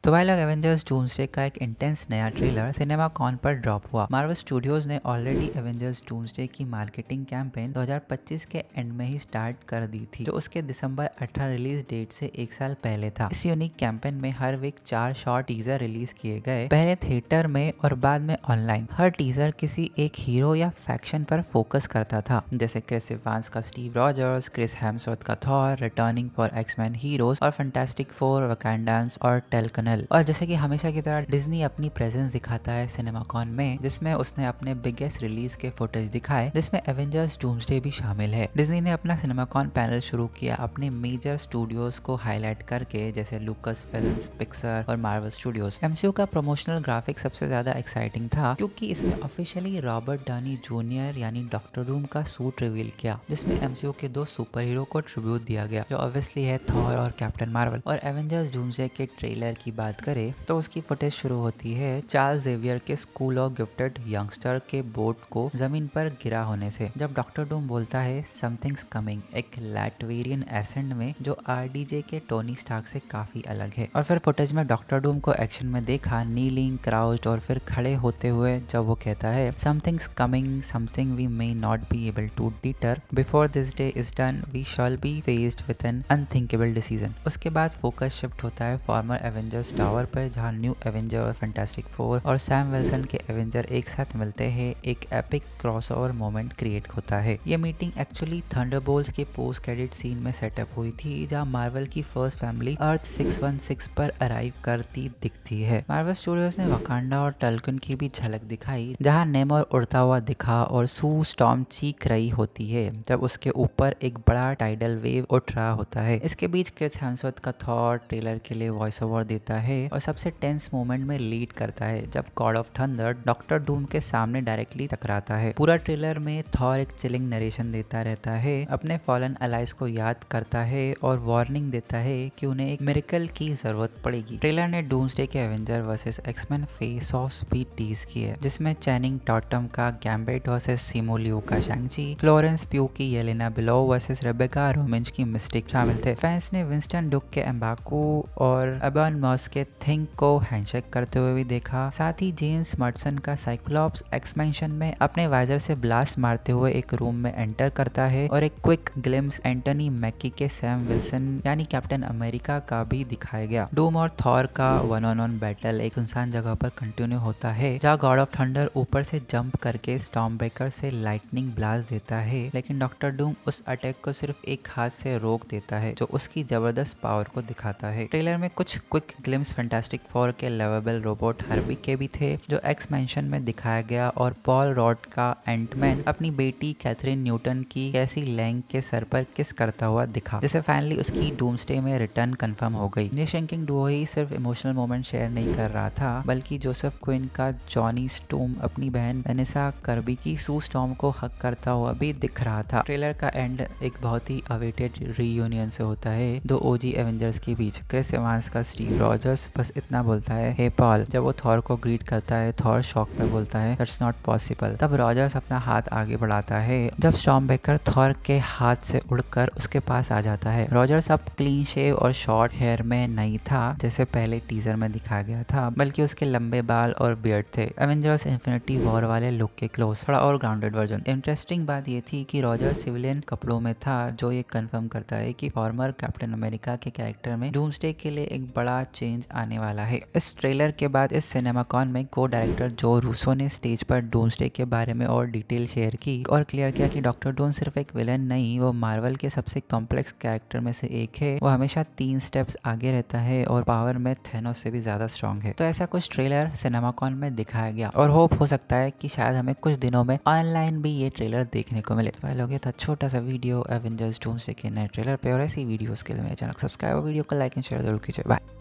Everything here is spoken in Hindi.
तो भाई लोग एवेंजर्स डूम्सडे का एक इंटेंस नया ट्रेलर सिनेमाकॉन पर ड्रॉप हुआ। मार्वल स्टूडियोज ने ऑलरेडी एवेंजर्स डूम्सडे की मार्केटिंग कैंपेन 2025 के एंड में ही स्टार्ट कर दी थी, जो उसके दिसंबर 18 रिलीज डेट से एक साल पहले था। इस यूनिक कैंपेन में हर वीक 4 शॉर्ट टीजर रिलीज किए गए, पहले थिएटर में और बाद में ऑनलाइन। हर टीजर किसी एक हीरो या फैक्शन पर फोकस करता था, जैसे क्रिस इवांस का स्टीव रॉजर्स, क्रिस हेम्सवर्थ का Thor, returning for X Men heroes और फैंटास्टिक फोर, वकांडांस और टेल्कनल। और जैसे कि हमेशा की तरह डिज्नी अपनी प्रेजेंस दिखाता है सिनेमाकॉन में, जिसमें उसने अपने बिगेस्ट रिलीज के फुटेज दिखाए, जिसमें एवेंजर्स डूम्सडे भी शामिल है। डिज्नी ने अपना सिनेमाकॉन पैनल शुरू किया अपने मेजर स्टूडियोज को हाईलाइट करके, जैसे लुकस फिल्म्स, पिक्सर और मार्वल स्टूडियोज। एमसीयू का प्रमोशनल ग्राफिक सबसे ज्यादा एक्साइटिंग था, क्योंकि इसमें ऑफिशियली रॉबर्ट डानी जूनियर यानी डॉक्टर डूम का सूट रिवील किया, जिसमें एमसीयू के 2 सुपर हीरो को ट्रिब्यूट दिया गया, जो ऑब्वियसली है थॉर और कैप्टन मार्वल। और एवेंजर्स डूम्सडे के ट्रेलर की बात करें तो उसकी फुटेज शुरू होती है चार्ल्स जेवियर के स्कूल ऑफ गिफ्टेड यंगस्टर के बोट को जमीन पर गिरा होने से, जब डॉक्टर डूम बोलता है समथिंग्स कमिंग एक लैटवेरियन एसेंट में, जो आरडीजे के टोनी स्टार्क से काफी अलग है। और फिर फुटेज में डॉक्टर डूम को एक्शन में देखा, नीलिंग, क्राउच्ड और फिर खड़े होते हुए, जब वो कहता है something's coming, something we may not be able to deter, before this day is done we shall be faced with an unthinkable decision. उसके बाद फोकस शिफ्ट होता है फॉर्मर एवेंजर्स टावर पर, जहां न्यू एवेंजर, फैंटास्टिक फोर और सैम विल्सन के एवेंजर एक साथ मिलते हैं। एक एपिक क्रॉसओवर मोमेंट क्रिएट होता है। ये मीटिंग एक्चुअली थंडरबोल्ट्स के पोस्ट क्रेडिट सीन में सेटअप हुई थी, जहां मार्वल की फर्स्ट फैमिली अर्थ 616 पर अराइव करती दिखती है। मार्वल स्टूडियोज ने वकांडा और टल्कन की भी झलक दिखाई, जहां नेमोर उड़ता हुआ दिखा और सू स्टॉर्म चीख रही होती है, जब उसके ऊपर एक बड़ा टाइडल वेव उठ रहा होता है। इसके बीच क्रिस हेम्सवर्थ का थॉर ट्रेलर के लिए वॉइस ओवर देता है और सबसे टेंस मोमेंट में लीड करता है, जब God of thunder doctor Doom के सामने डायरेक्टली टकराता है। पूरा ट्रेलर में थॉर एक चिलिंग नरेशन देता रहता है, अपने फॉलन अलाइज को याद करता है और वार्निंग देता है कि उन्हें एक मिरेकल की जरूरत पड़ेगी। ट्रेलर ने डूम्सडे के avenger versus X Men face off भी टीज की है, जिसमें चैनिंग टॉटम का गैम्बिट वर्सेस सिमो लियू का शैंग-ची, फ्लोरेंस प्यू की Yelena Belova versus Rebecca Romijn की मिस्टिक शामिल थे। फैंस ने विंस्टन डुक के एम्बाकू और एबन मॉस के थिंक को हैंडशेक करते हुए भी देखा। साथ ही जेम्स मर्टसन का साइक्लॉप्स एक्सपेंशन में अपने वाइजर से ब्लास्ट मारते हुए एक रूम में एंटर करता है, और एक क्विक ग्लिम्स एंटनी मैकी के सैम विल्सन यानी कैप्टन अमेरिका का भी दिखाया गया। डूम और थॉर का वन ऑन वन बैटल एक सुनसान जगह पर कंटिन्यू होता है, जहाँ गॉड ऑफ थंडर ऊपर से जंप करके स्टॉर्म ब्रेकर से लाइटनिंग ब्लास्ट देता है, लेकिन डॉक्टर डूम उस अटैक को सिर्फ एक हाथ से रोक देता है, जो उसकी जबरदस्त पावर को दिखाता है। ट्रेलर में कुछ क्विक ग्लिम्स फैंटास्टिक फोर के लवेबल रोबोट हर्बी के भी थे, जो एक्सपेंशन में दिखाया गया, और पॉल रॉड का एंटमैन अपनी बेटी कैथरीन न्यूटन की कैसी लैंग के सर पर किस करता हुआ दिखा, जिसे फाइनली उसकी डूम्सडे में रिटर्न कंफर्म हो गई। ये श्रिंकिंग डुओ ही सिर्फ इमोशनल मोमेंट शेयर नहीं कर रहा था, बल्कि जोसेफ क्विन का जॉनी स्टोम अपनी बहन वेनेसा कर्बी की सू स्टॉर्म को हक करता हुआ भी दिख रहा था। ट्रेलर का एंड एक बहुत ही अवेटेड रीयूनियन से होता है दो ओजी एवेंजर्स के बीच। क्रिस इवांस का स्टीव रॉजर्स बस इतना बोलता है, हे पॉल, जब वो थॉर को ग्रीट करता है। थॉर शॉक में बोलता है, दैट्स नॉट पॉसिबल। तब रॉजर्स अपना हाथ आगे बढ़ाता है, जब स्टॉर्म ब्रेकर थॉर के हाथ से उड़कर उसके पास आ जाता है। रॉजर्स अब क्लीन शेव और शॉर्ट हेयर में नहीं था, जैसे पहले टीजर में दिखाया गया था, बल्कि उसके लंबे बाल और बियर्ड थे, एवेंजर्स इन्फिनिटी वॉर वाले लुक के क्लोज, थोड़ा और ग्राउंडेड वर्जन। इंटरेस्टिंग बात ये थी कि रॉजर्स सिविलियन कपड़ों में था, जो ये कंफर्म करता है कि फॉर्मर कैप्टन अमेरिका के कैरेक्टर में डूम्सडे के लिए एक बड़ा चेंज आने वाला है। इस ट्रेलर के बाद इस सिनेमाकॉन में को डायरेक्टर जो रूसो ने स्टेज पर डूम्सडे के बारे में और डिटेल शेयर की और क्लियर किया कि डॉक्टर डूम सिर्फ एक विलन नहीं, वो मार्वल के सबसे कॉम्प्लेक्स कैरेक्टर में से एक है। वो हमेशा 3 स्टेप्स आगे रहता है और पावर में थेनोस से भी ज्यादा स्ट्रॉन्ग है। तो ऐसा कुछ ट्रेलर सिनेमाकॉन में दिखाया गया, और होप हो सकता है कि शायद हमें कुछ दिनों में ऑनलाइन भी ये ट्रेलर देखने को मिले। तो लोग, ये था छोटा सा वीडियो एवेंजर्स डूम्सडे के नए ट्रेलर पे, और ऐसी वीडियोस के लिए मेरे चैनल को सब्सक्राइब और वीडियो को लाइक एंड शेयर जरूर कीजिए। बाय।